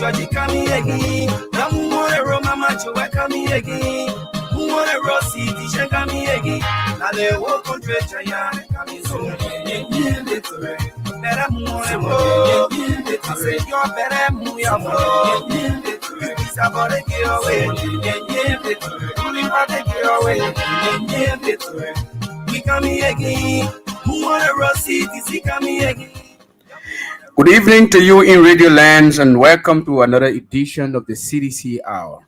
Georgie coming again. Namu more Roma macho coming again. Who want a Rossi, Tisha coming again. Now they walk on treasure, coming soon. Better more, I say you're better move your phone. It's about to get away. We coming again. Who want a Rossi, Tisha coming again. Good evening to you in Radio Lands and welcome to another edition of the Cdc Hour.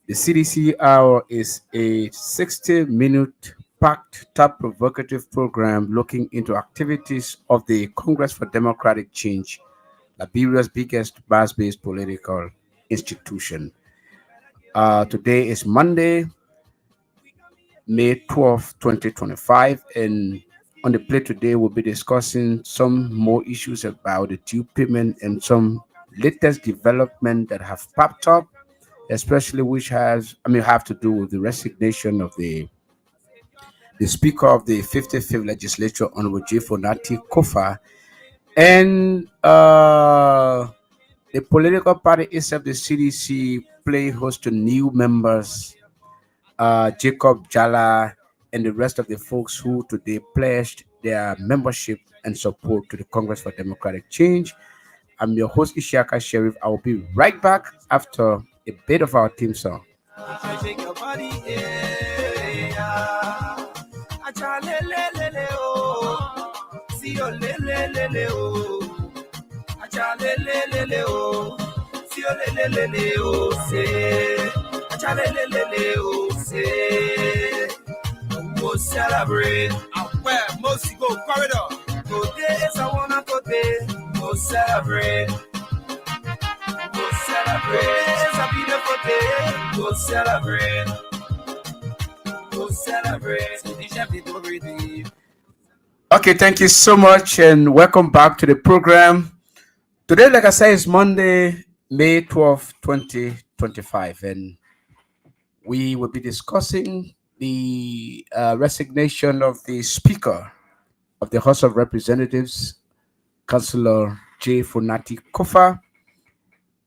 The Cdc Hour is a 60-minute packed, top provocative program looking into activities of the Congress for Democratic Change, Liberia's biggest mass-based political institution. Today is Monday, May 12, 2025, and on the plate today, we'll be discussing some more issues about the due payment and some latest development that have popped up, especially which have to do with the resignation of the Speaker of the 55th Legislature, Honorable J. Fonati Kofa, and the political party itself, the CDC, playing host to new members, Jacob Jala, and the rest of the folks who today pledged their membership and support to the Congress for Democratic Change. I'm your host, Ishaka Sheriff. I will be right back after a bit of our theme song. We'll celebrate and where most go corridor. Today is a wanna go day. We'll celebrate. We'll celebrate. It's a beautiful day. We'll celebrate. We'll celebrate. Okay, thank you so much and welcome back to the program. Today, like I said, is Monday, May 12, 2025, and we will be discussing the resignation of the Speaker of the House of Representatives, Councillor J. Fonati Kofa,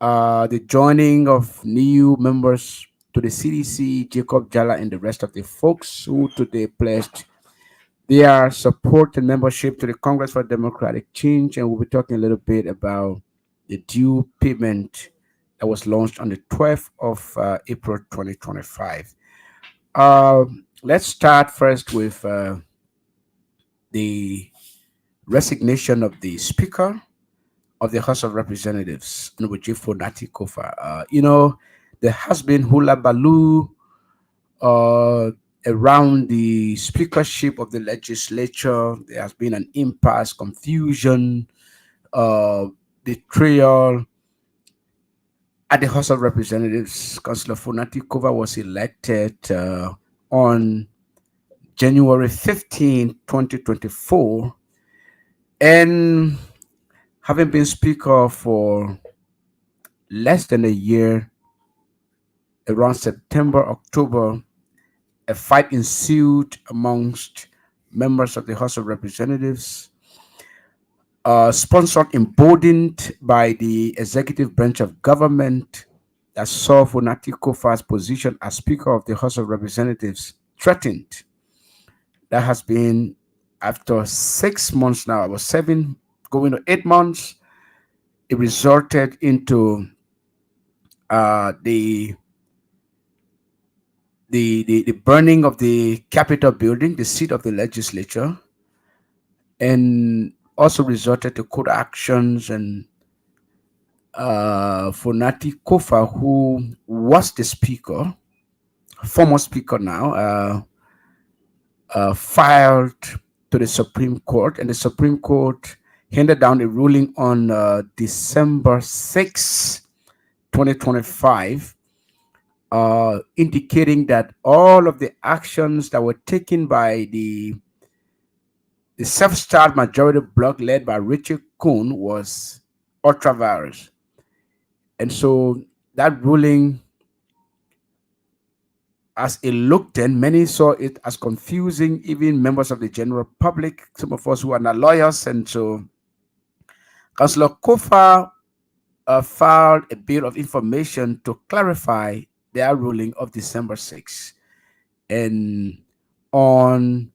the joining of new members to the CDC, Jacob Jala, and the rest of the folks who today pledged their support and membership to the Congress for Democratic Change, and we'll be talking a little bit about the due payment that was launched on the 12th of April 2025. Let's start first with the resignation of the Speaker of the House of Representatives, Honorable J. Fonati Kofa. There has been hula baloo around the speakership of the legislature. There has been an impasse, confusion, betrayal. At the House of Representatives, Councillor Fonati Kofa was elected on January 15, 2024, and having been Speaker for less than a year, around September, October, a fight ensued amongst members of the House of Representatives, sponsored, emboldened by the executive branch of government, that saw Fonati Kofa's position as Speaker of the House of Representatives threatened. That has been after 6 months now, about 7 going to 8 months. It resulted into the burning of the Capitol building, the seat of the legislature, and also resulted to court actions. And Fonati Kofa, who was the Speaker, former Speaker now, filed to the Supreme Court, and the Supreme Court handed down a ruling on December 6, 2025, indicating that all of the actions that were taken by the self-styled majority bloc led by Richard Kuhn was ultra-virus. And so that ruling, as it looked in, many saw it as confusing, even members of the general public, some of us who are not lawyers. And so Councillor Kofa filed a bit of information to clarify their ruling of December 6th. And on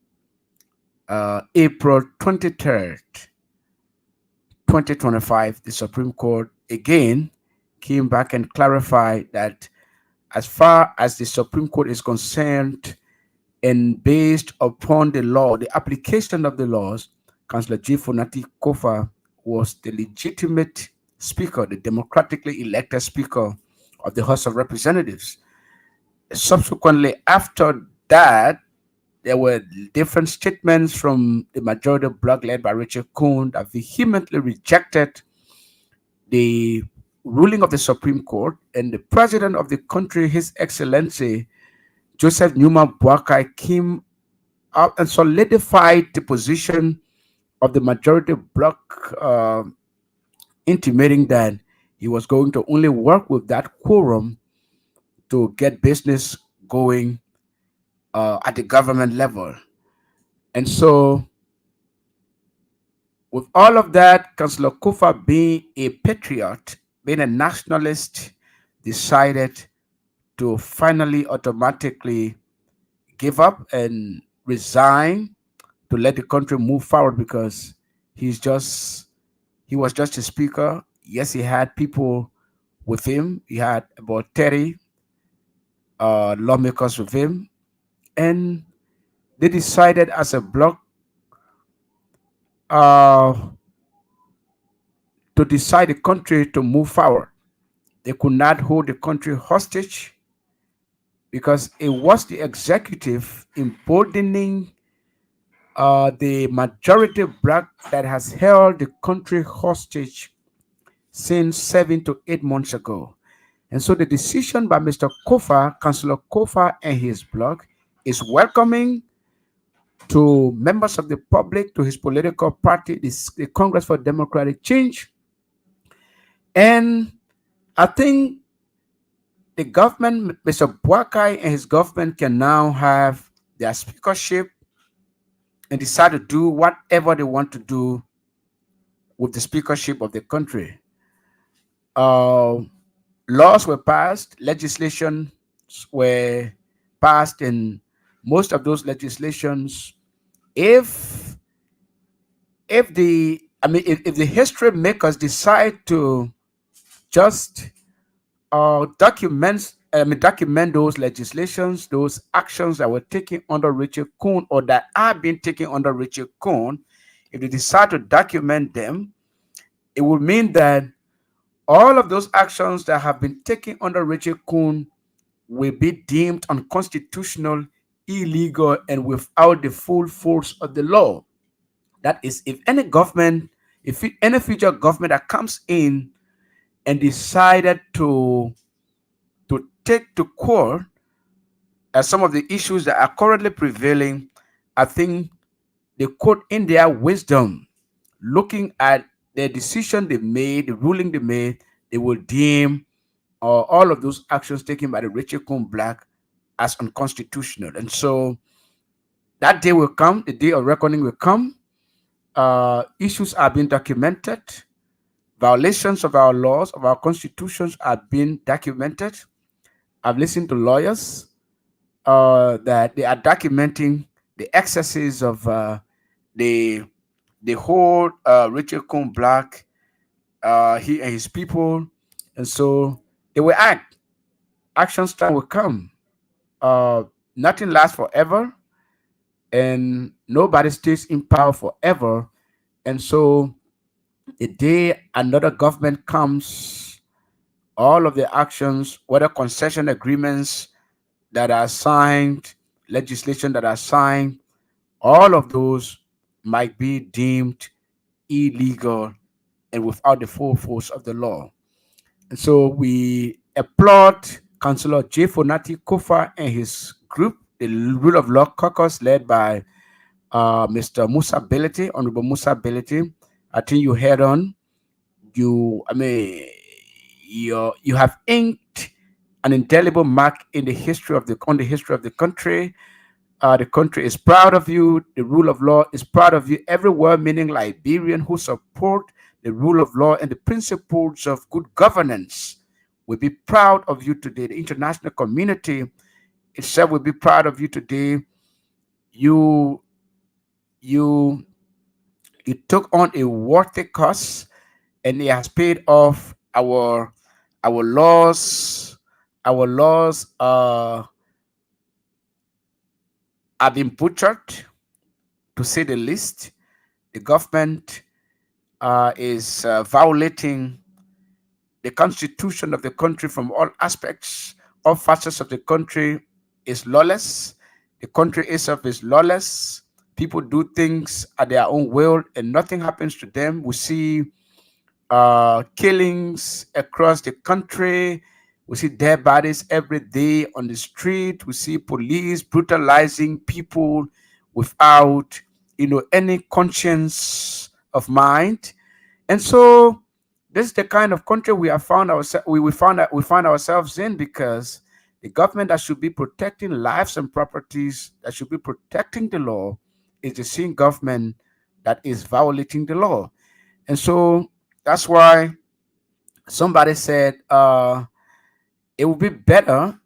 April 23rd, 2025, the Supreme Court again came back and clarified that as far as the Supreme Court is concerned, and based upon the law, the application of the laws, Councillor J. Fonati Kofa was the legitimate speaker, the democratically elected speaker of the House of Representatives. Subsequently, after that, there were different statements from the majority bloc led by Richard Cohn that vehemently rejected the ruling of the Supreme Court, and the president of the country, His Excellency Joseph Newman Boakai, came up and solidified the position of the majority bloc, intimating that he was going to only work with that quorum to get business going at the government level. And so, with all of that, Councillor Kofa, being a patriot, being a nationalist, decided to finally automatically give up and resign to let the country move forward, because he was just a speaker. Yes, he had people with him. He had about 30 lawmakers with him, and they decided as a bloc to decide the country to move forward. They could not hold the country hostage because it was the executive emboldening the majority bloc that has held the country hostage since 7 to 8 months ago. And so the decision by Mr. Kofa, Councillor Kofa, and his bloc is welcoming to members of the public, to his political party, the Congress for Democratic Change. And I think the government, Mr. Boakai and his government, can now have their speakership and decide to do whatever they want to do with the speakership of the country. Laws were passed, legislation were passed, and most of those legislations, if the history makers decide to just document those legislations, those actions that were taken under Richard Cohn or that are being taken under Richard Cohn, if they decide to document them, it would mean that all of those actions that have been taken under Richard Cohn will be deemed unconstitutional, illegal, and without the full force of the law. That is, if any future government that comes in and decided to take to court some of the issues that are currently prevailing, I think the court, in their wisdom, looking at the decision they made, the ruling they made, they will deem all of those actions taken by the Richard Cohn bloc as unconstitutional. And so that day will come, the day of reckoning will come. Issues are being documented. Violations of our laws, of our constitutions, are being documented. I've listened to lawyers that they are documenting the excesses of the whole Richard Cohn bloc, he and his people, and so they will act. Action time will come. Nothing lasts forever, and nobody stays in power forever. And so the day another government comes, all of the actions, whether concession agreements that are signed, legislation that are signed, all of those might be deemed illegal and without the full force of the law. And so we applaud Councillor J. Fonati Kofa and his group, the Rule of Law Caucus, led by Mr. Musa Belete, Honorable Musa Belete. I think you head on. You have inked an indelible mark in the history of the country. The country is proud of you. The rule of law is proud of you everywhere, meaning Liberian who support the rule of law, and the principles of good governance will be proud of you today. The international community itself will be proud of you today. You you you took on a worthy cause, and it has paid off. Our laws, our laws are being butchered, to say the least. The government is violating the constitution of the country from all aspects. All facets of the country is lawless. The country itself is lawless. People do things at their own will, and nothing happens to them. We see killings across the country. We see dead bodies every day on the street. We see police brutalizing people without, any conscience of mind. And so, this is the kind of country we have found ourselves. We find ourselves in, because the government that should be protecting lives and properties, that should be protecting the law, is the same government that is violating the law. And so that's why somebody said it would be better,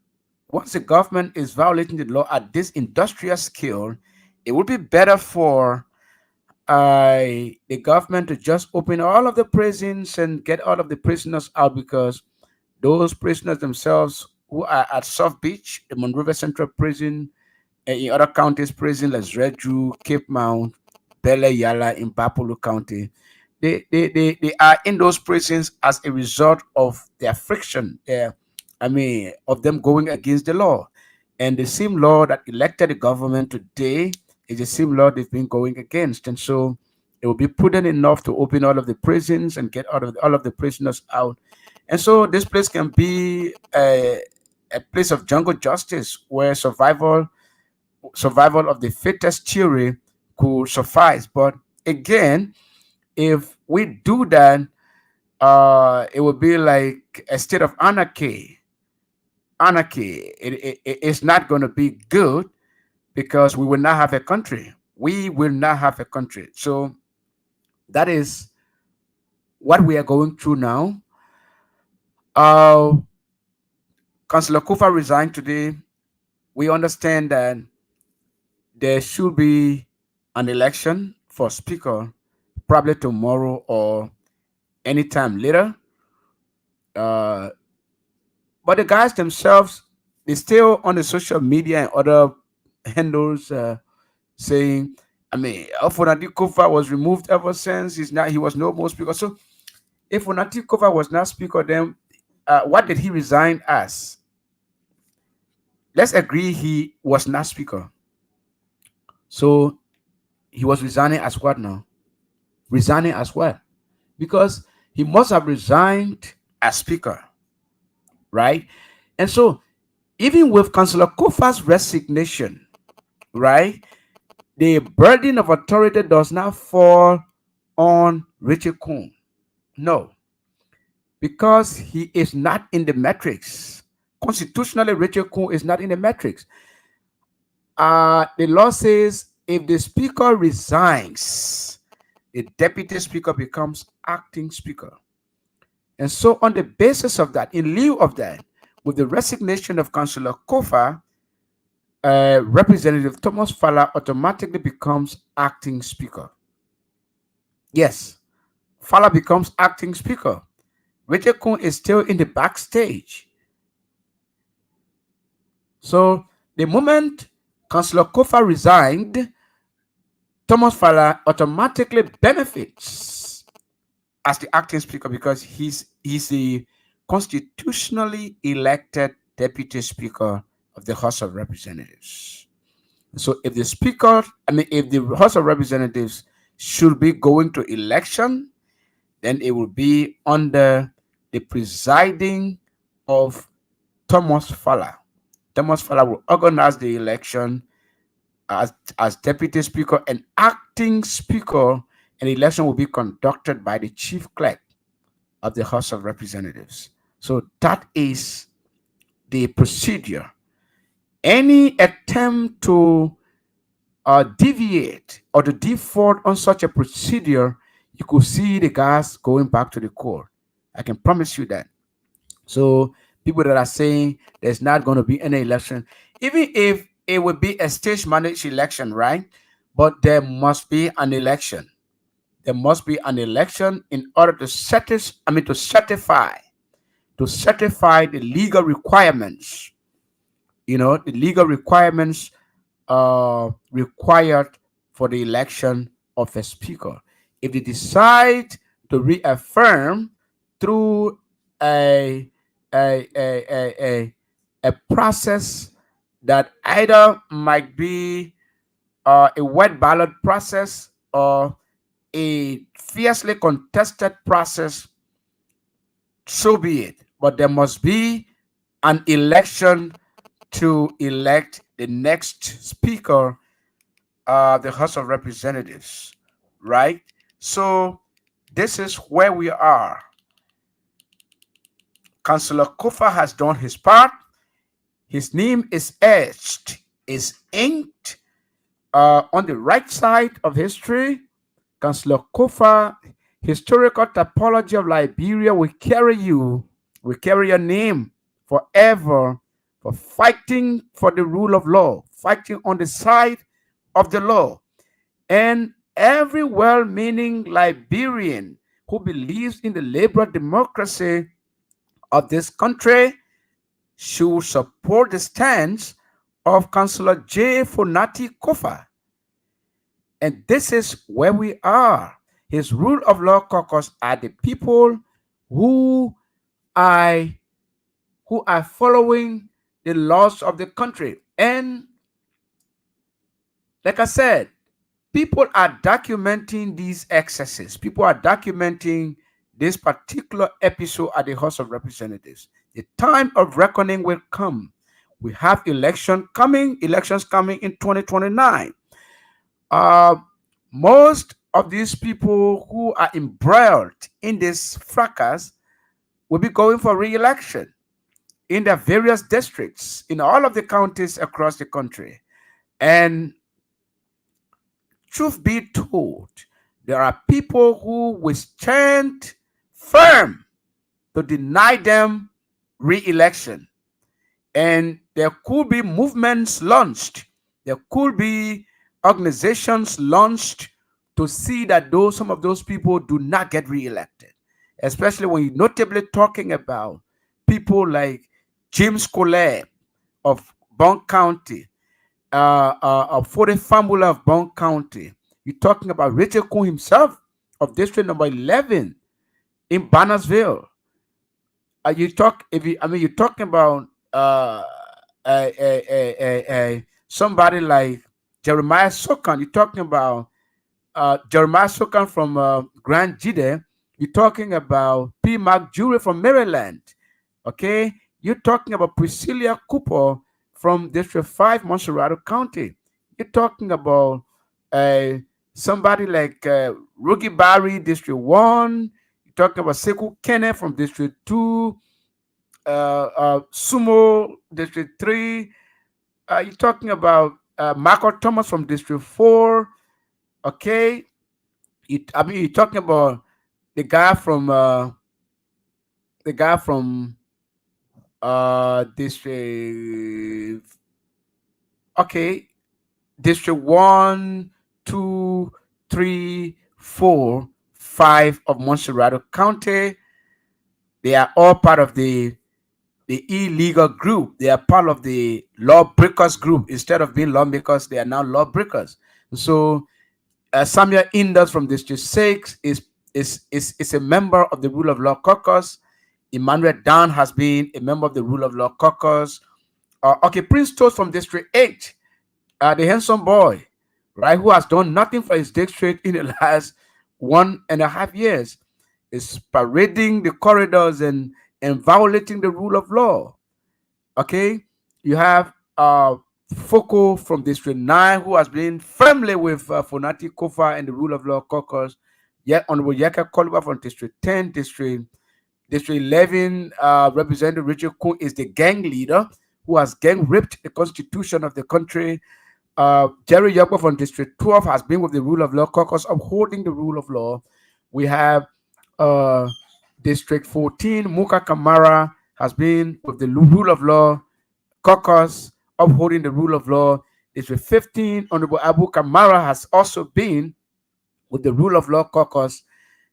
once the government is violating the law at this industrial scale, it would be better for the government to just open all of the prisons and get all of the prisoners out, because those prisoners themselves who are at South Beach, the Monrovia Central Prison, and in other counties, prison like Reju, Cape Mount, Bele Yala in Bapolo County, they are in those prisons as a result of their friction, of them going against the law. And the same law that elected the government today is the same law they've been going against. And so it will be prudent enough to open all of the prisons and get all of the prisoners out. And so this place can be a place of jungle justice, where survival of the fittest theory could suffice. But again, if we do that, it will be like a state of anarchy. It's not going to be good, because we will not have a country. We will not have a country. So that is what we are going through now. Uh, Councillor Kufa resigned today. We understand that there should be an election for speaker, probably tomorrow or anytime later. Uh, but the guys themselves, they still on the social media and other handles saying, Fonati Kofa was removed ever since he was no more speaker. So if Fonati Kofa was not speaker, then what did he resign as? Let's agree he was not speaker. So he was resigning as what now? Resigning as what? Because he must have resigned as speaker, right? And so even with Councillor Kofa's resignation, right, the burden of authority does not fall on Richard Kuhn. No, because he is not in the matrix. Constitutionally, Richard Kuhn is not in the matrix. The law says if the speaker resigns, the deputy speaker becomes acting speaker. And so on the basis of that, in lieu of that, with the resignation of Councillor Kofa, Representative Thomas Fala automatically becomes acting speaker. Yes, Fala becomes acting speaker. Richard Kuhn is still in the backstage. So the moment Councillor Kofa resigned, Thomas Fala automatically benefits as the acting speaker, because he's the constitutionally elected deputy speaker of the House of Representatives. So if the House of Representatives should be going to election, then it will be under the presiding of Thomas Fala. Thomas Fala will organize the election as deputy speaker and acting speaker, and the election will be conducted by the chief clerk of the House of Representatives. So that is the procedure. Any attempt to deviate or to default on such a procedure, you could see the guys going back to the court. I can promise you that. So people that are saying there's not going to be any election, even if it would be a stage managed election, right? But there must be an election. There must be an election in order to certify the legal requirements. The legal requirements required for the election of a speaker. If they decide to reaffirm through a a a a, a, a process that either might be a wet ballot process or a fiercely contested process, so be it. But there must be an election to elect the next speaker of the House of Representatives, right? So this is where we are. Councillor Kofa has done his part. His name is etched, is inked on the right side of history. Councillor Kofa, historical typology of Liberia will carry your name forever for fighting for the rule of law, fighting on the side of the law. And every well meaning Liberian who believes in the liberal democracy of this country should support the stance of Councillor J. Fonati Kofa. And this is where we are. His rule of law caucus are the people who are following the laws of the country. And like I said, people are documenting these excesses. People are documenting this particular episode at the House of Representatives. The time of reckoning will come. We have elections coming in 2029. Most of these people who are embroiled in this fracas will be going for re-election in their various districts in all of the counties across the country. And truth be told, there are people who will stand firm to deny them re-election. And there could be movements launched. There could be organizations launched to see that some of those people do not get re-elected. Especially when you're notably talking about people like James Colette of Bond County, for the formula of Bond County. You're talking about Richard Kuhn himself of District Number 11 in Bannersville. You're talking about somebody like Jeremiah Sokan. You're talking about Jeremiah Sokan from Grand Jide. You're talking about P. Mark Jury from Maryland. Okay, you're talking about Priscilla Cooper from District 5, Monserrato County. You're talking about somebody like Rugi Barry, District 1. You're talking about Sekou Kene from District 2, Sumo, District 3. You're talking about Michael Thomas from District 4. Okay. You're talking about the guy from District. Okay, District 1, 2, 3, 4, 5 of Monserrato County. They are all part of the illegal group. They are part of the lawbreakers group. Instead of being lawmakers, they are now lawbreakers. So Samuel Indus from District 6 is a member of the Rule of Law Caucus. Emmanuel Dan has been a member of the Rule of Law Caucus. Okay, Prince Toast from District 8, the handsome boy, right, who has done nothing for his district in the last 1.5 years, is parading the corridors and violating the rule of law. Okay, you have Foko from District 9, who has been firmly with Fonati Kofa and the Rule of Law Caucus. Yet Honorable Yaka Koliba from District 10, District 11, Representative Richard Kuhn is the gang leader who has gang ripped the constitution of the country. Jerry Yoko from District 12 has been with the Rule of Law Caucus, upholding the rule of law. We have uh, District 14, Muka Kamara has been with the rule of law caucus, upholding the rule of law. District 15, Honorable Abu Kamara has also been with the rule of law caucus.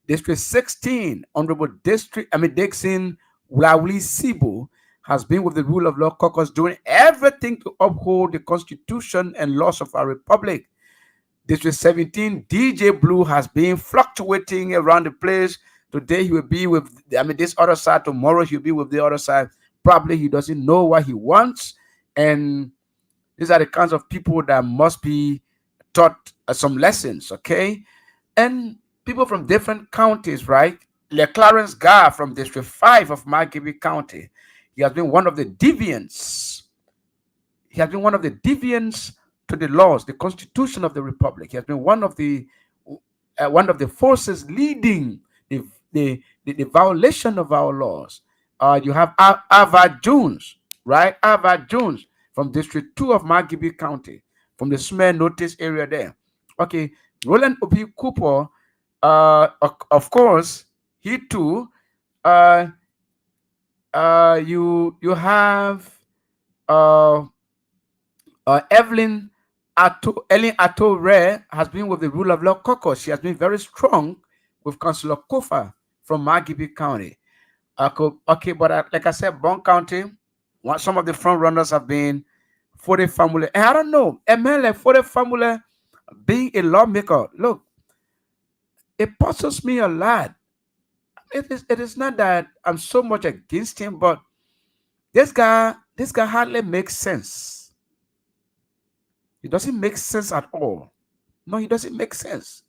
District 16, Honorable Dixon Wlawli Sibu has been with the rule of law caucus doing everything to uphold the constitution and laws of our republic. District 17, DJ Blue has been fluctuating around the place. Today he will be with, this other side. Tomorrow he'll be with the other side. Probably he doesn't know what he wants. And these are the kinds of people that must be taught some lessons, okay? And people from different counties, right? Clarence Gar from District 5 of Margibi County. He has been one of the deviants. He has been one of the deviants to the laws, the constitution of the republic. He has been one of the forces leading the violation of our laws. You have Ava Jones, right? Ava Jones from District 2 of Margibi County, from the Smell Notice area there. Okay, Roland Obi Cooper, of course, he too. You have uh, Ellen Atto Ray has been with the rule of law caucus. She has been very strong with Councillor Kofa from Margibi County. Okay, but like I said, Bon County, some of the front runners have been for the family. And I don't know, MLA for the family being a lawmaker. Look, it puzzles me a lot. It is not that I'm so much against him, but this guy hardly makes sense. It doesn't make sense at all. No, he doesn't make sense.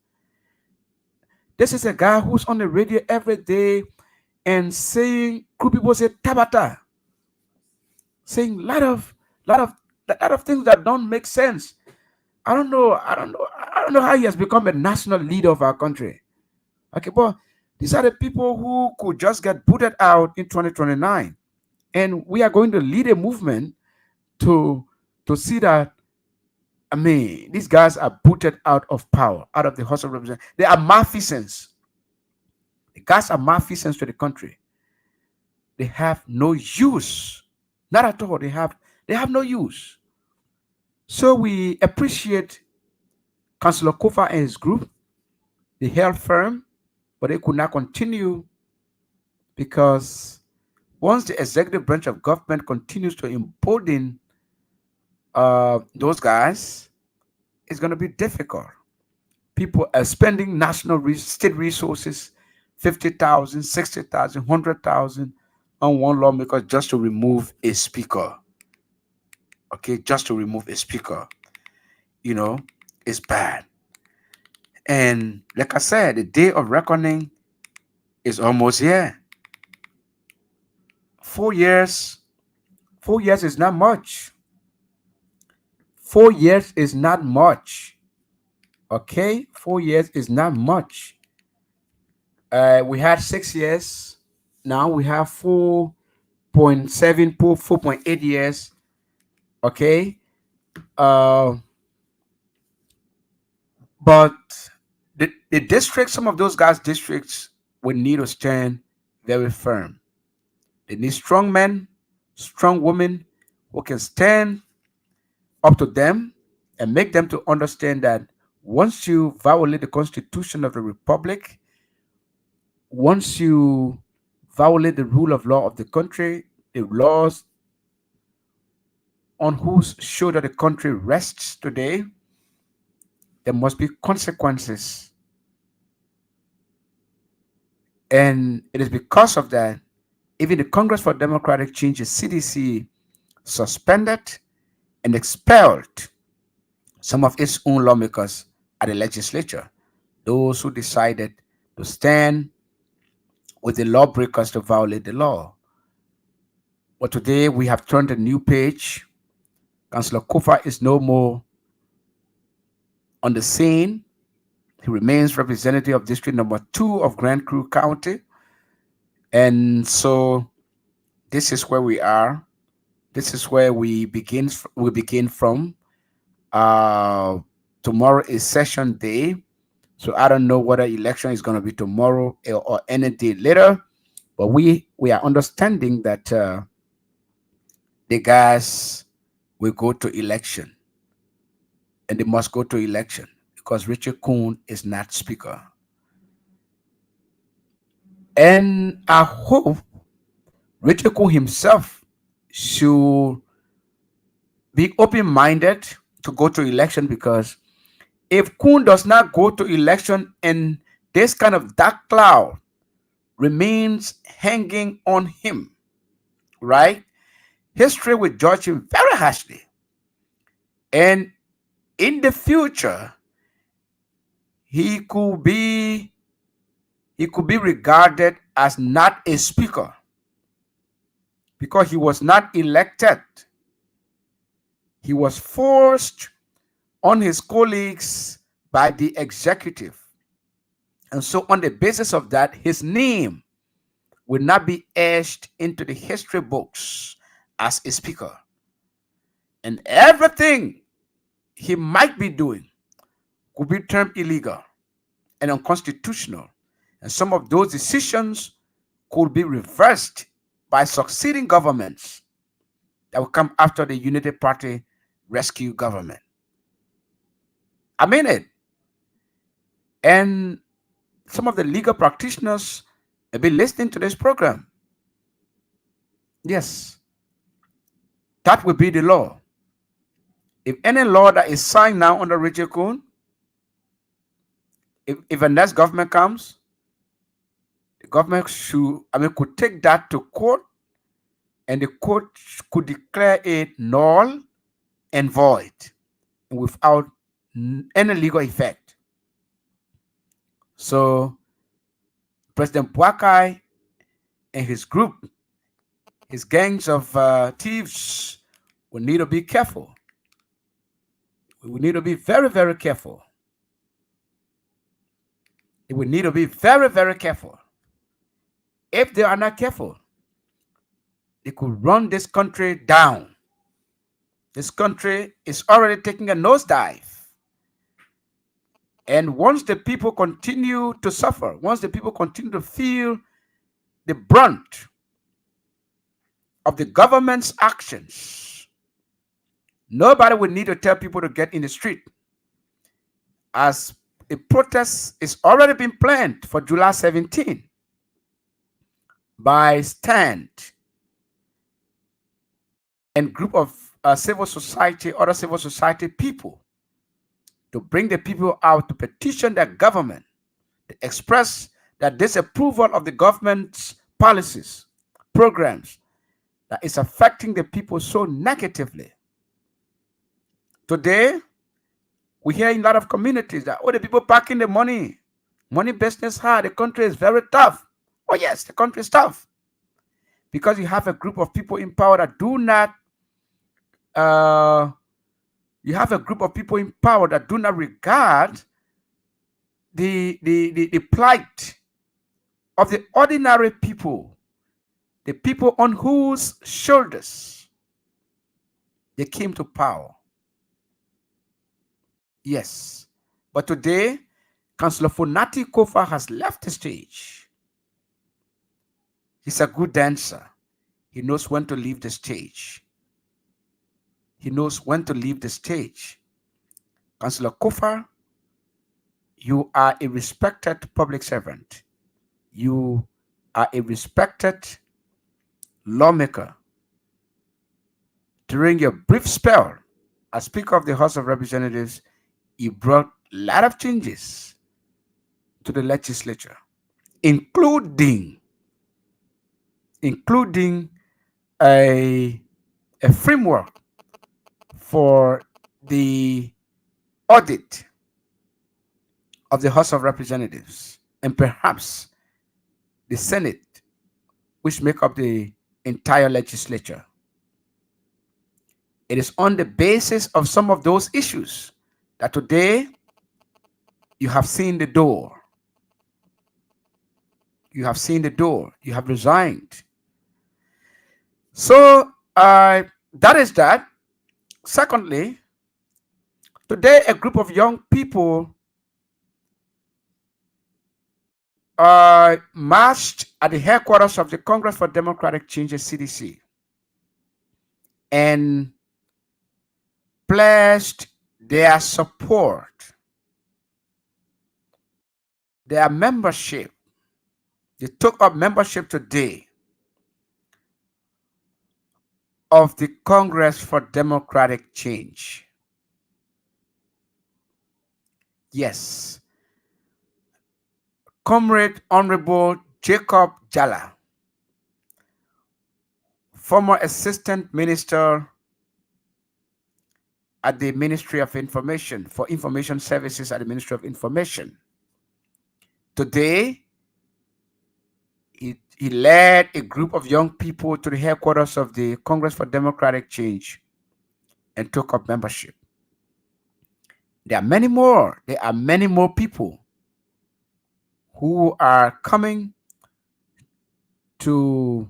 This is a guy who's on the radio every day and saying, cool people say tabata, saying lot of things that don't make sense. I don't know how he has become a national leader of our country. Okay, but these are the people who could just get booted out in 2029. And we are going to lead a movement to see that, these guys are booted out of power, out of the House of Representatives. They are malfeasance. The guys are malfeasance to the country. They have no use. Not at all. They have no use. So we appreciate Councillor Kofa and his group. They held firm, but they could not continue because once the executive branch of government continues to embolden those guys, it's going to be difficult. People are spending state resources, 50,000, 60,000, 100,000 on one lawmaker just to remove a speaker. Okay, just to remove a speaker. It's bad. And like I said, the day of reckoning is almost here. 4 years. 4 years is not much. 4 years is not much. Okay, 4 years is not much. We had 6 years. Now we have 4.7, 4.8 years. Okay. But the districts, some of those guys' districts will need to stand very firm. They need strong men, strong women who can stand up to them and make them to understand that once you violate the Constitution of the Republic, once you violate the rule of law of the country, the laws on whose shoulder the country rests today, there must be consequences. And it is because of that, even the Congress for Democratic Change, the CDC, suspended and expelled some of its own lawmakers at the legislature, those who decided to stand with the lawbreakers to violate the law. But today we have turned a new page. Councillor Kofa is no more on the scene. He remains representative of District Number 2 of Grand Crew County. And so this is where we are. This is where we begin from. Tomorrow is session day. So I don't know whether election is going to be tomorrow or any day later, but we are understanding that the guys will go to election, and they must go to election because Richard Kuhn is not speaker. And I hope Richard Kuhn himself should be open-minded to go to election, because if Kuhn does not go to election and this kind of dark cloud remains hanging on him, right? History will judge him very harshly. And in the future, he could be regarded as not a speaker because he was not elected. He was forced on his colleagues by the executive. And so on the basis of that, his name will not be etched into the history books as a speaker. And everything he might be doing could be termed illegal and unconstitutional. And some of those decisions could be reversed by succeeding governments that will come after the United Party rescue government. I mean it. And some of the legal practitioners have been listening to this program. Yes, that will be the law. If any law that is signed now under Richard Kuhn, if a next government comes, the government could take that to court, and the court could declare it null and void without any legal effect. So President Boakai and his group, his gangs of thieves, will need to be careful. We need to be very, very careful. We need to be very, very careful. If they are not careful, they could run this country down. This country is already taking a nosedive. And once the people continue to suffer, once the people continue to feel the brunt of the government's actions, nobody will need to tell people to get in the street, as a protest is already been planned for July 17 by STAND and group of other civil society people, to bring the people out to petition their government, to express their disapproval of the government's policies, programs that is affecting the people so negatively. Today, we hear in a lot of communities that, the people packing the money business hard, the country is very tough. Oh yes, the country is tough because you have a group of people in power that do not regard the plight of the ordinary people, the people on whose shoulders they came to power. Yes. But today, Councillor Funati Kofa has left the stage. He's a good dancer. He knows when to leave the stage. He knows when to leave the stage. Councillor Kofa, you are a respected public servant. You are a respected lawmaker. During your brief spell as Speaker of the House of Representatives, you brought a lot of changes to the legislature, including a framework for the audit of the House of Representatives and perhaps the Senate, which make up the entire legislature. It is on the basis of some of those issues that today you have seen the door. You have seen the door. You have resigned. So that is that. Secondly, today a group of young people marched at the headquarters of the Congress for Democratic Change, CDC, and pledged their support, their membership. They took up membership today of the Congress for Democratic Change. Yes, Comrade Honorable Jacob Jalla, former Assistant Minister at the Ministry of Information for Information Services at the Ministry of Information. Today, he led a group of young people to the headquarters of the Congress for Democratic Change and took up membership. There are many more. There are many more people who are coming to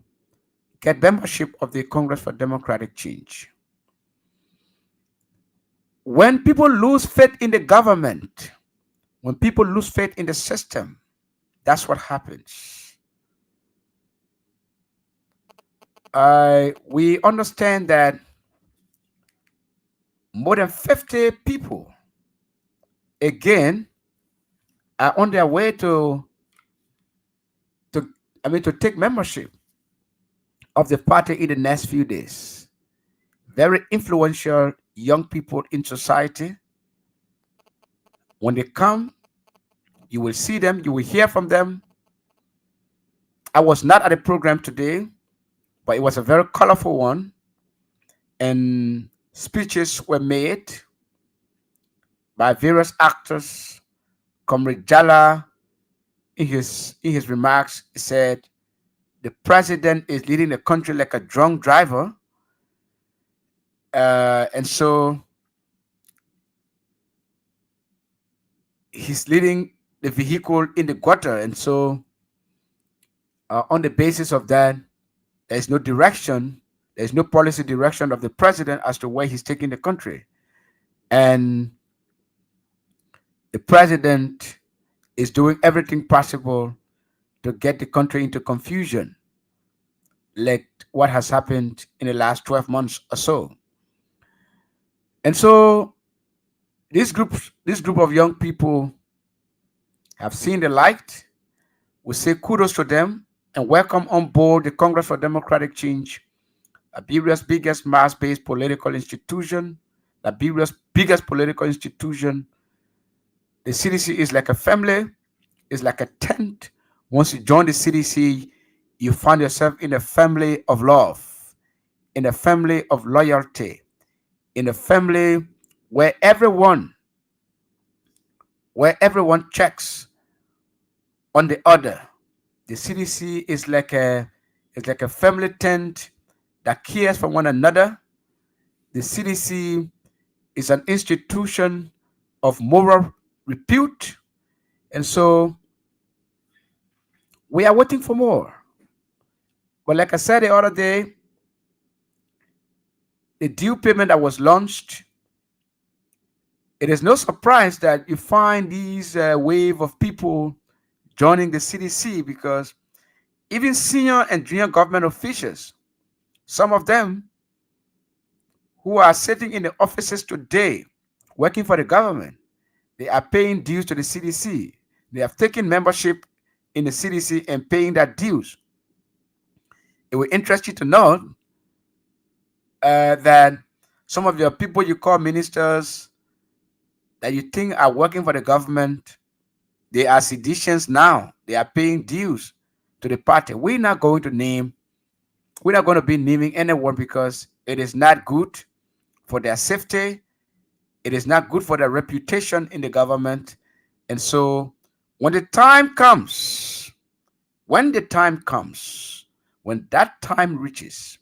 get membership of the Congress for Democratic Change. When people lose faith in the government, when people lose faith in the system, that's what happens. We understand that more than 50 people, again, are on their way to take membership of the party in the next few days. Very influential young people in society. When they come, you will see them, you will hear from them. I was not at the program today, but it was a very colorful one, and speeches were made by various actors. Comrade Jala, in his remarks, said the president is leading the country like a drunk driver, and so he's leading the vehicle in the gutter, and so on the basis of that, there's no direction, there's no policy direction of the president as to where he's taking the country, and the president is doing everything possible to get the country into confusion, like what has happened in the last 12 months or so. And so this group of young people have seen the light. We say kudos to them and welcome on board the Congress for Democratic Change, Liberia's biggest mass-based political institution, Liberia's biggest political institution. The CDC is like a family, it's like a tent. Once you join the CDC, you find yourself in a family of love, in a family of loyalty, in a family where everyone checks on the other. The CDC is like a family tent that cares for one another. The CDC is an institution of moral repute, and so we are waiting for more. But like I said the other day, the due payment that was launched, it is no surprise that you find these wave of people joining the CDC, because even senior and junior government officials, some of them who are sitting in the offices today working for the government, they are paying dues to the CDC. They have taken membership in the CDC and paying that dues. It will interest you to know that some of your people you call ministers that you think are working for the government, they are seditious now. They are paying dues to the party. We're not going to be naming anyone, because it is not good for their safety. It is not good for their reputation in the government. And so when that time reaches,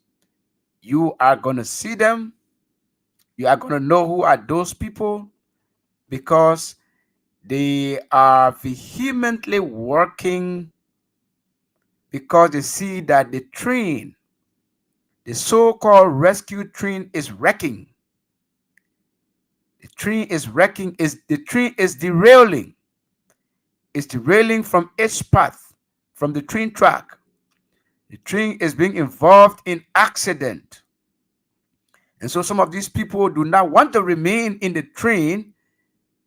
you are going to see them. You are going to know who are those people, because they are vehemently working, because they see that the so-called rescue train is wrecking. The train is derailing. is derailing from its path, from the train track. The train is being involved in accident. And so some of these people do not want to remain in the train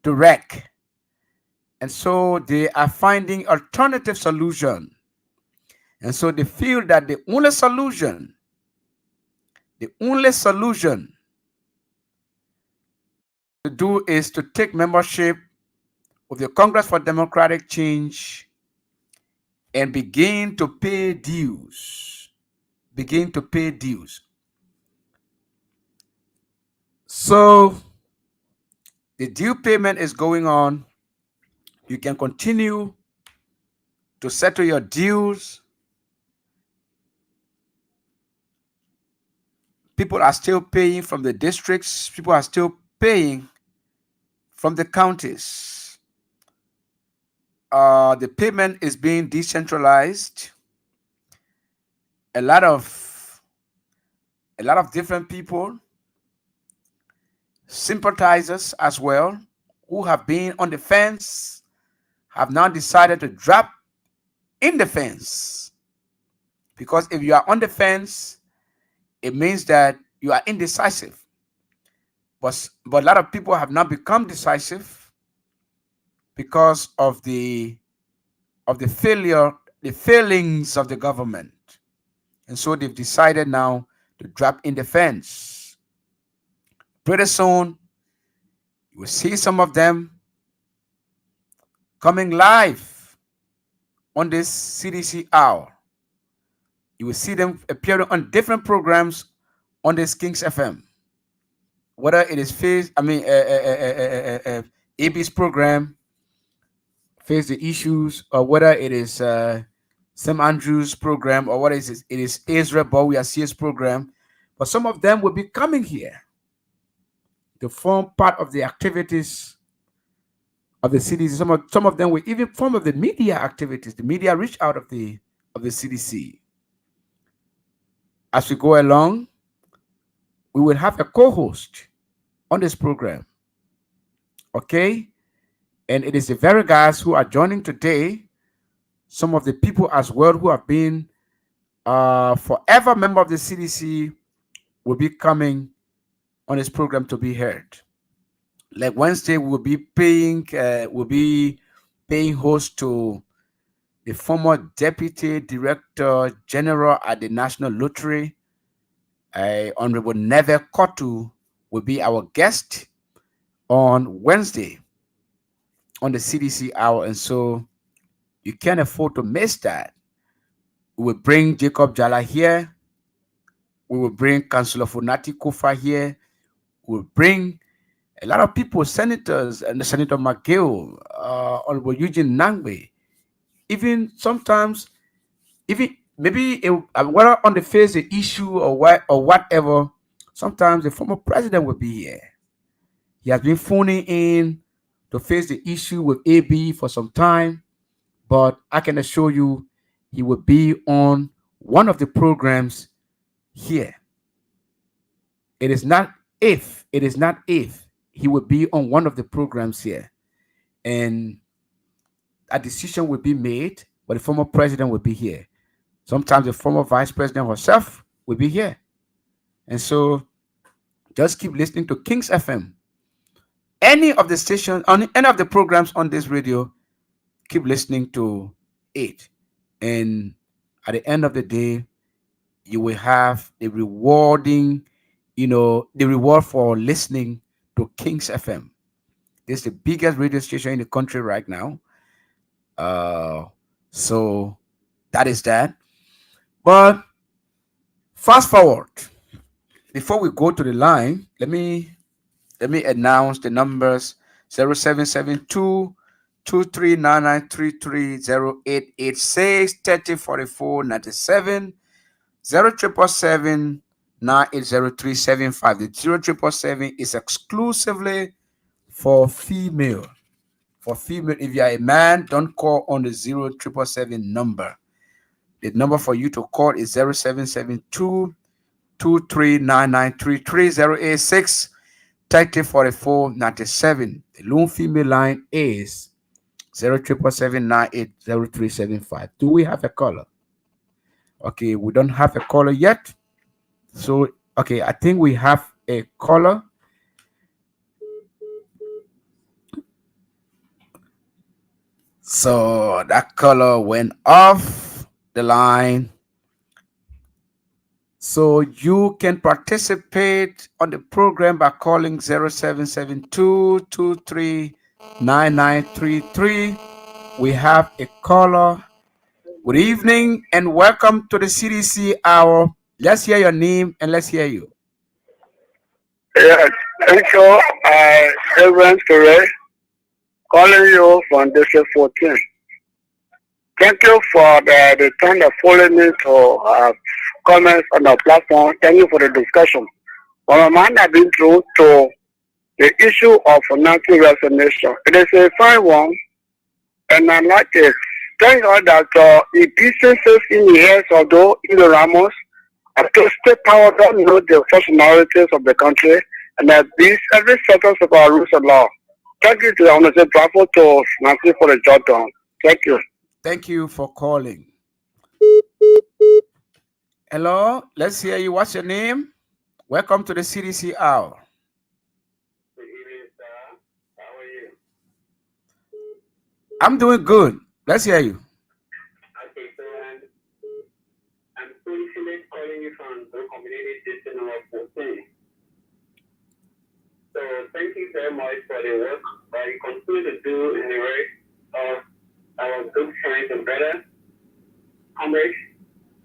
to wreck. And so they are finding alternative solution. And so they feel that the only solution to do is to take membership of the Congress for Democratic Change and begin to pay dues. Begin to pay dues. So the due payment is going on. You can continue to settle your dues. People are still paying from the districts. People are still paying from the counties. The payment is being decentralized. A lot of different people, sympathizers as well, who have been on the fence, have now decided to drop in the fence. Because if you are on the fence, it means that you are indecisive. But a lot of people have now become decisive because of the failings of the government. And so they've decided now to drop in the fence. Pretty soon, you will see some of them coming live on this CDC Hour. You will see them appearing on different programs on this Kings FM. Whether it is AB's program, Face the Issues, or whether it is Sam Andrews' program, or what is it? It is Ezra Bowie Asia's program. But some of them will be coming here to form part of the activities of the CDC. Some of them will even form of the media activities. The media reach out of the CDC. As we go along, we will have a co-host on this program. Okay? And it is the very guys who are joining today, some of the people as well who have been forever member of the CDC will be coming on this program to be heard. Like Wednesday, we'll be paying host to the former Deputy Director General at the National Lottery, Honorable Neve Kotu, will be our guest on Wednesday on the CDC Hour. And so you can't afford to miss that. We will bring Jacob Jala here. We will bring Councillor Funati Kofa here. We will bring a lot of people, senators, and Senator McGill, Honorable Eugene Nangbe. Even sometimes, maybe whether on the face the issue or whatever, sometimes the former president will be here. He has been phoning in to face the issue with AB for some time, but I can assure you he will be on one of the programs here. It is not if he will be on one of the programs here, and a decision will be made, but the former president will be here. Sometimes the former vice president herself will be here. And so just keep listening to Kings FM. Any of the stations, on any of the programs on this radio, keep listening to it. And at the end of the day, you will have the rewarding, the reward for listening to Kings FM. This is the biggest radio station in the country right now. So that is that. But fast forward, before we go to the line, let me announce the numbers: 0772 239933 0886 3044 97 0777 980 The 0777 is exclusively for female. For female, if you are a man, don't call on the 0777 number. The number for you to call is 0772 239933 0886 3044 97. The lone female line is 077780375. Do we have a caller? Okay, we don't have a caller yet. So, okay, I think we have a caller. So that caller went off the line. So you can participate on the program by calling 0772-239933. We have a caller. Good evening and welcome to the CDC Hour. Let's hear your name and let's hear you. Yes, thank you. Reverend Ture, calling you from District 14. Thank you for the time of following me to comments on the platform. Thank you for the discussion. My mind has been through to the issue of financial resignation. It is a fine one, and I like it. Thank God that the businesses in the hands of those ignoramus, after state power don't know the functionalities of the country, and that these every sector of our rules and law. Thank you to the honorable bravo to Nancy for the job done. Thank you. Thank you for calling. Hello, let's hear you. What's your name? Welcome to the CDC Hour. Good evening, sir. How are you? I'm doing good. Let's hear you. Okay, so I'm Philip calling you from the community district number 14. So thank you very much for the work that you continue to do in the way of our good friends and brothers, comrades,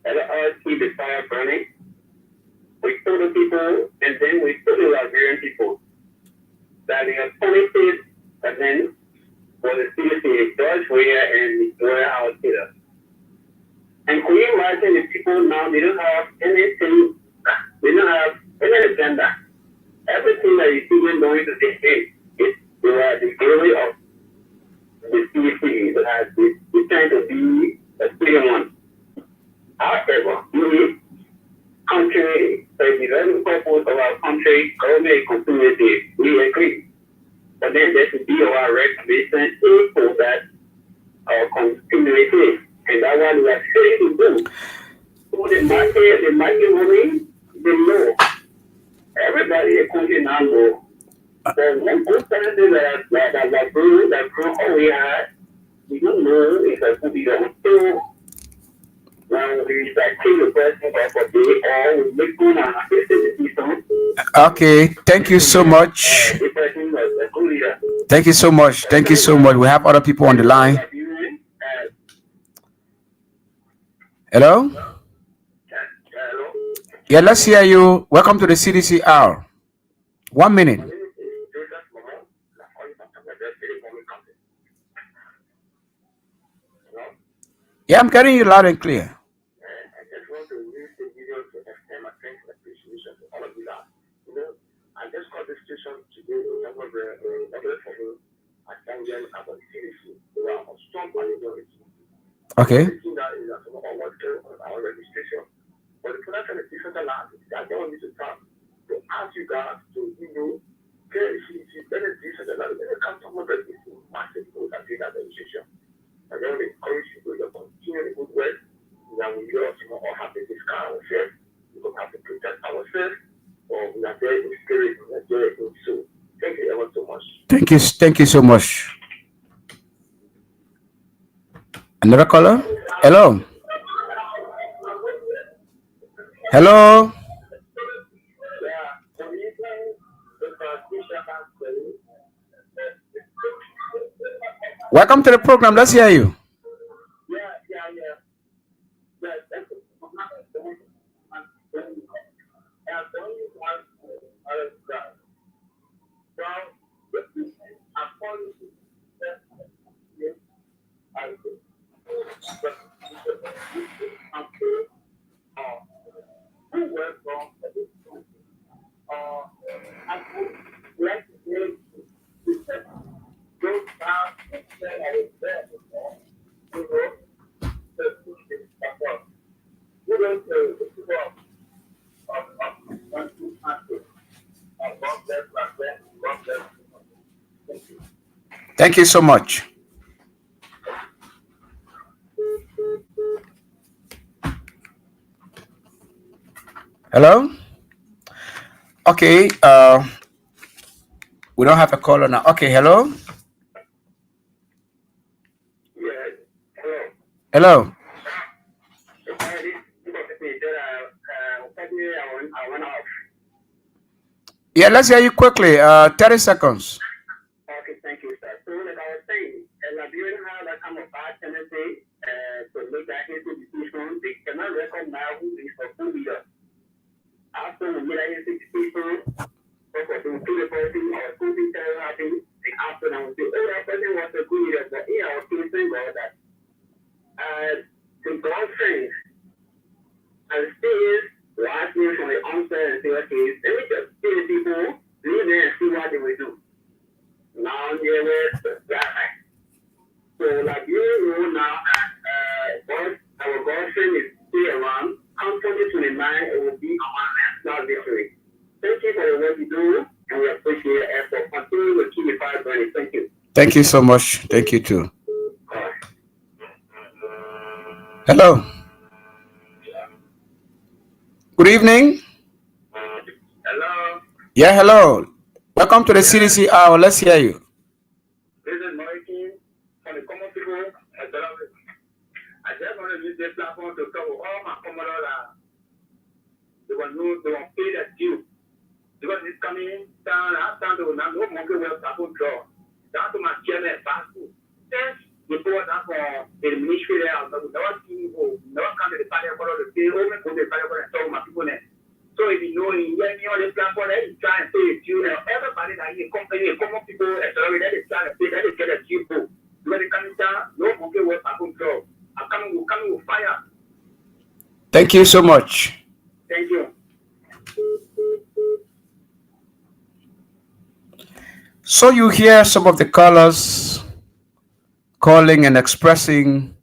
let us keep the fire burning. We told the people, and then we told the Liberian people that the alternative that then was the CDC, George Weah and Royal Outfitter. And can you imagine the people now, they don't have anything, they don't have any agenda. Everything that you see them going to this day is the glory of the CDC that has been trying to be a freedom one. However, we country, for the very purpose of our country, government continuity, we agree. But then there should be our recognition for that continuity. And that one we are trying to do. So the market money, they know. Everybody in the country now know. There's one good person that grew all we had. We don't know if it could be the still. Okay, thank you so much. Thank you so much. Thank you so much. We have other people on the line. Hello? Yeah, let's hear you. Welcome to the CDC Hour. 1 minute. Yeah, I'm getting you loud and clear. I just want to use the video to extend my thanks and appreciation to all of you that, I just got this station today in terms of the for me. I thank them about the CDC. They are a strong majority. Okay. That is almost our registration. But the production is different than that. I don't want you to talk to ask you guys to, she's better this and that. They can't talk about this massive growth and do that registration. I don't encourage you to continue the good work. That we also have to discard ourselves. We don't have to protect ourselves. Or we are there in spirit, we are there in soul. Thank you ever so much. Thank you so much. Another caller? Hello. Hello. Welcome to the program. Let's hear you. Thank you so much. Hello? Okay, we don't have a caller now. Okay, hello? Yes. Hello. Hello? I went off. Yeah, let's hear you quickly. 30 seconds. Okay, thank you, sir. So, like I was saying, Liberian have that kind of bad tendency to make that hasty decision. They cannot recognize who is a full leader. After we make that hasty decision, okay, to kill the person or something terrible happen, and after that, we say, oh, that person was a good leader. But in our case, thank God that the God friends and still watch me from the onset and say, okay, let me just see the people, leave there and see what they will do. Now, they were right. So, like you know now, God, our God friend is still around. Come 2029, it will be our national victory. Thank you for the work you do, and we appreciate your effort. Continue to keep the fire burning. Thank you. Thank you so much. Thank you too. Uh, Hello. Good evening. Hello. Yeah, hello. Welcome to the Yes, CDC Hour. Let's hear you. this is Mikey from the Common People. I just want to use this platform to cover all my Commodore. They will pay the due. Because it's coming down, I stand to now, no monkey will tackle draw. Down to my chairman, fast food. Since before that, for the ministry there, I never see who, never come to the party for the day, only go to the party for and talk my people there. So if you know, in any on this platform, they try and pay it you, and everybody that you company, common people, and so that is trying to pay, that is get a cheap book. Because it coming down, no monkey will tackle draw. I'm coming with fire. Thank you so much. Thank you. So you hear some of the callers calling and expressing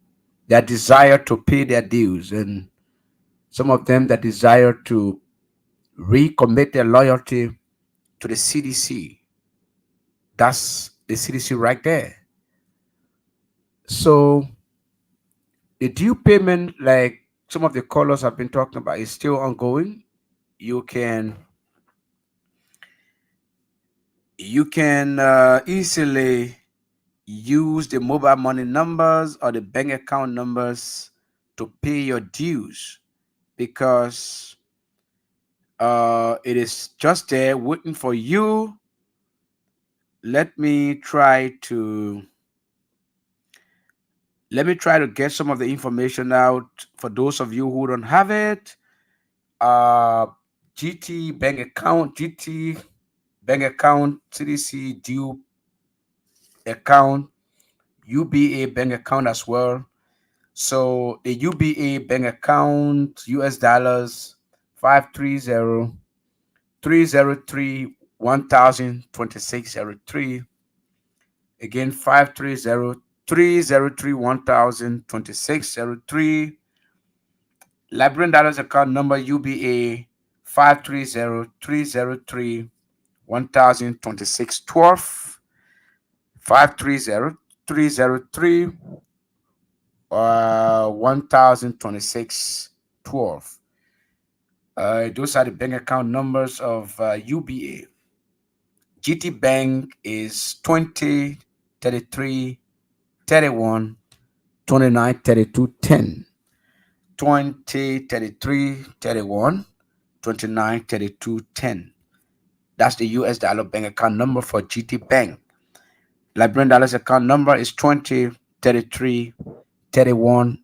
their desire to pay their dues, and some of them that desire to recommit their loyalty to the CDC. That's the CDC right there. So the due payment, like some of the callers have been talking about, is still ongoing. You can easily use the mobile money numbers or the bank account numbers to pay your dues, because it is just there waiting for you. Let me try to get some of the information out for those of you who don't have it. uh GT bank account, CDC due account, UBA bank account as well. So the UBA bank account, US dollars 530 303 102603. Again, 530 303 102603. Liberian dollars account number UBA 530 303 102612. 530 303 102612. Those are the bank account numbers of UBA. GT Bank is 20 33 31 29 32 10. 20 33 31 29 32 10. That's the US dollar bank account number for GT Bank. Liberian dollars account number is 20 33 31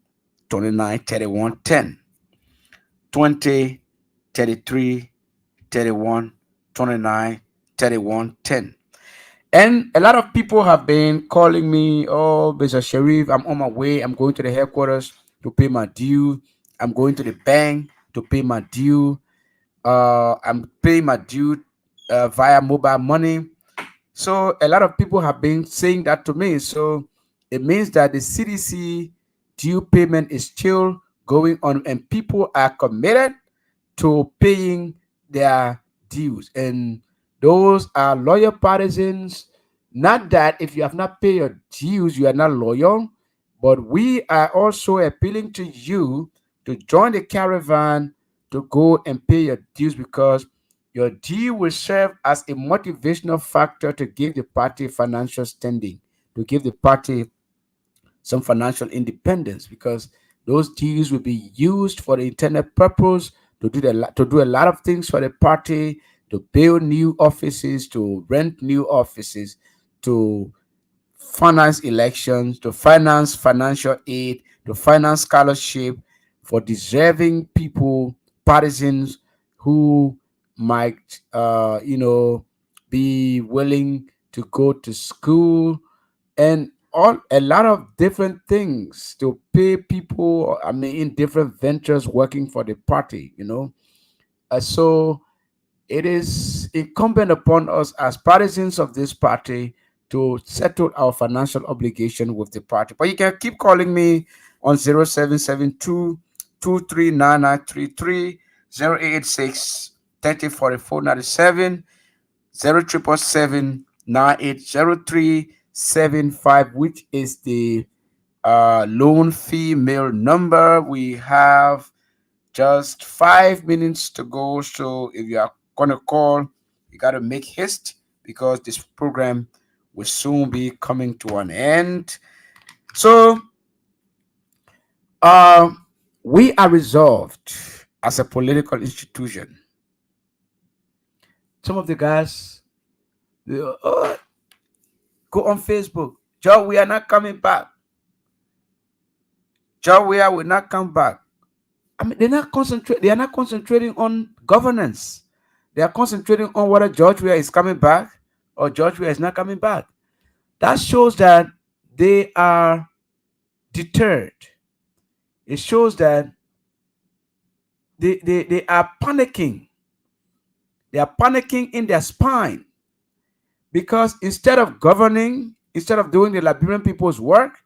29 31 10. 20 33 31 29 31 10. And a lot of people have been calling me, oh, Mr. Sharif, I'm on my way. I'm going to the headquarters to pay my due. I'm going to the bank to pay my due. I'm paying my due via mobile money. So a lot of people have been saying that to me. So it means that the CDC due payment is still going on, and people are committed to paying their dues. And those are loyal partisans. Not that if you have not paid your dues, you are not loyal, but we are also appealing to you to join the caravan to go and pay your dues, because your due will serve as a motivational factor to give the party financial standing, to give the party some financial independence, because those dues will be used for the intended purpose to do a lot of things for the party, to build new offices, to rent new offices, to finance elections, to finance financial aid, to finance scholarship for deserving people, partisans who might, be willing to go to school, and all a lot of different things to pay people. I mean, in different ventures working for the party. So it is incumbent upon us as partisans of this party to settle our financial obligation with the party. But you can keep calling me on 0772 239933, 086 304497, 07779803775, which is the loan female number. We have just 5 minutes to go. So if you are going to call, you got to make haste, because this program will soon be coming to an end. So uh, we are resolved as a political institution. Some of the guys, go on Facebook. Joe, we are not coming back. Joe, we will not come back. I mean, They are not concentrating on governance. They are concentrating on whether George Weah is coming back or George Weah is not coming back. That shows that they are deterred. It shows that they are panicking. They are panicking in their spine, because instead of governing, instead of doing the Liberian people's work,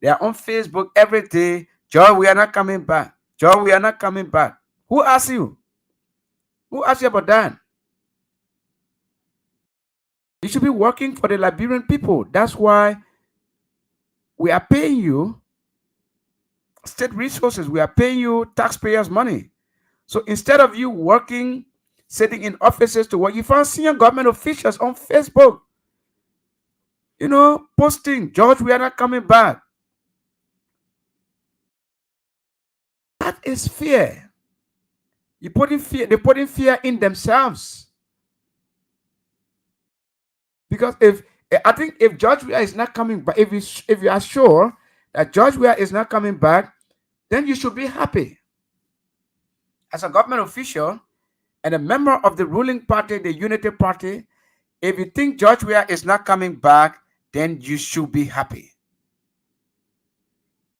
they are on Facebook every day. George, we are not coming back. George, we are not coming back. Who asked you? Who asked you about that? You should be working for the Liberian people. That's why we are paying you state resources. We are paying you taxpayers' money. So instead of you working, sitting in offices to work, you find senior government officials on Facebook, posting, George, we are not coming back. That is fear. They're putting fear in themselves. Because I think if George Weah is not coming back, if you are sure that George Weah is not coming back, then you should be happy. As a government official and a member of the ruling party, the Unity Party, if you think George Weah is not coming back, then you should be happy.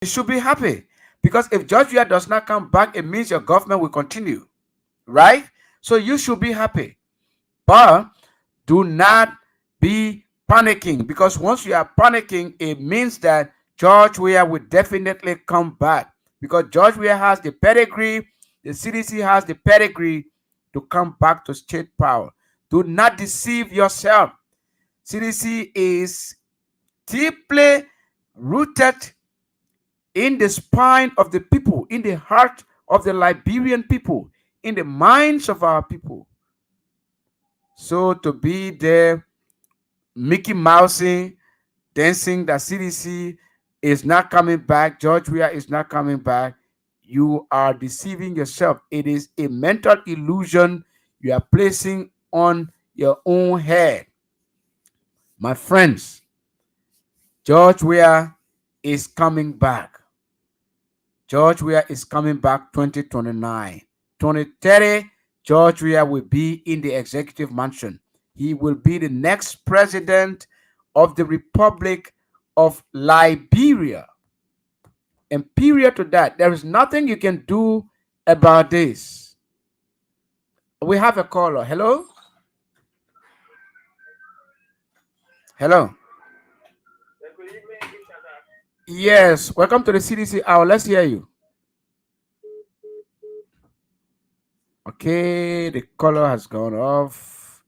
You should be happy. Because if George Weah does not come back, it means your government will continue. Right? So you should be happy. But do not be panicking, because once you are panicking, it means that George Weah will definitely come back, because George Weah has the pedigree, the CDC has the pedigree to come back to state power. Do not deceive yourself. CDC is deeply rooted in the spine of the people, in the heart of the Liberian people, in the minds of our people. So to be there Mickey Mousing, dancing that CDC is not coming back, George Weah is not coming back, you are deceiving yourself. It is a mental illusion you are placing on your own head. My friends, George Weah is coming back. George Weah is coming back 2029. 2030, George Weah will be in the executive mansion. He will be the next president of the Republic of Liberia. And period to that, there is nothing you can do about this. We have a caller. Hello? Hello? Yes, welcome to the CDC Hour. Let's hear you. Okay, the caller has gone off.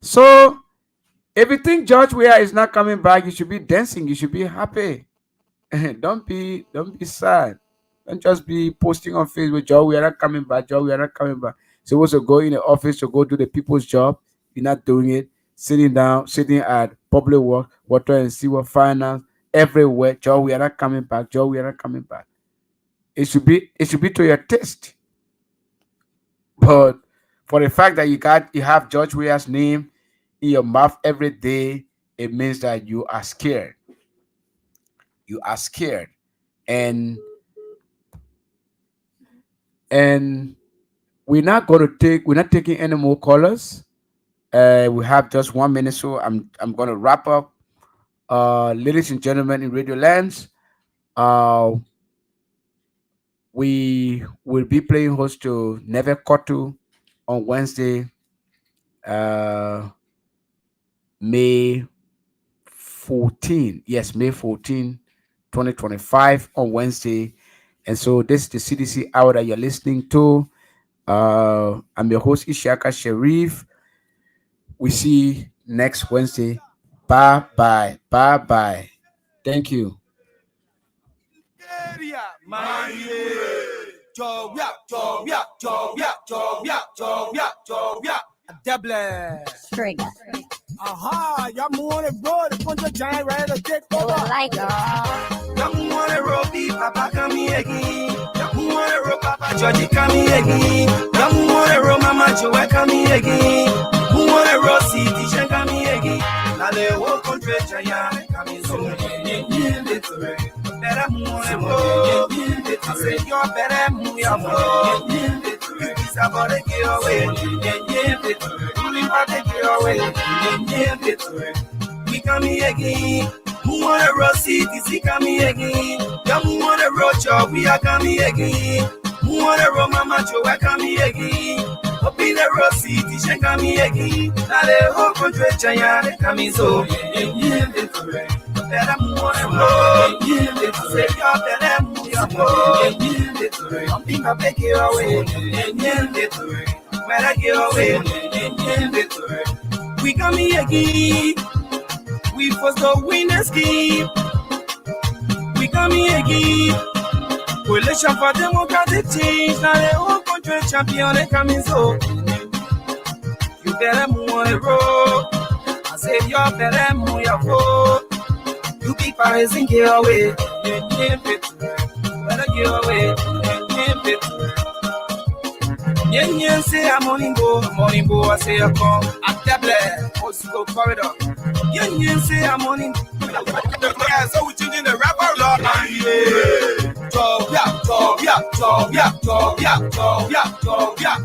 So, if you think George Weah is not coming back, you should be dancing. You should be happy. Don't be sad. Don't just be posting on Facebook, Joe, we are not coming back, Joe, we are not coming back. Supposed to go in the office to go do the people's job. You're not doing it. Sitting down, sitting at public work, water and sewer, finance, everywhere. Joe, we are not coming back. Joe, we are not coming back. It should be to your taste. But for the fact that you have George Weah's name in your mouth every day, it means that you are scared. You are scared. And we're not taking any more callers. We have just 1 minute, so I'm gonna wrap up. Ladies and gentlemen in Radio Lands, uh we will be playing host to Neve Kotu on Wednesday, uh May 14. Yes, May 14, 2025 on Wednesday. And so this is the CDC hour that you're listening to. I'm your host, Ishaka Sharif. We see next Wednesday. Bye bye. Bye bye. Thank you. String. Aha, y'all on the road, the punch a giant ready to take over. Like Y'all on the road, beat Papa coming again. Y'all on the road, Papa Georgie coming again. Y'all on the road, Mama Joe coming again. Who on the road, see Tisha coming again. Now they walk on treasure, yeah, coming soon. Better move on the road. I say you're better move your road. It's about to get away. We coming again. Who want a road Cdc coming again? Yeah, who want a road job? We are coming again. Who want a road Mama Joe? We're coming again. Up in the road Cdc coming again. Now the whole country giant coming so. Better move on the road. Say you're better move your road. Something I make you away. Better get away. We coming again. We first the winners game. We coming again. Coalition for democratic change. Now the whole country champion they coming so. You better move on the road. I say you better move your road. You keep rising, get away. Better get away. Yen say I'm morning go, I say I come. At Tablet, Cdc corridor. Yen say I'm morning. Yeah, so we changing the rapper law. Yeah. Job, yeah.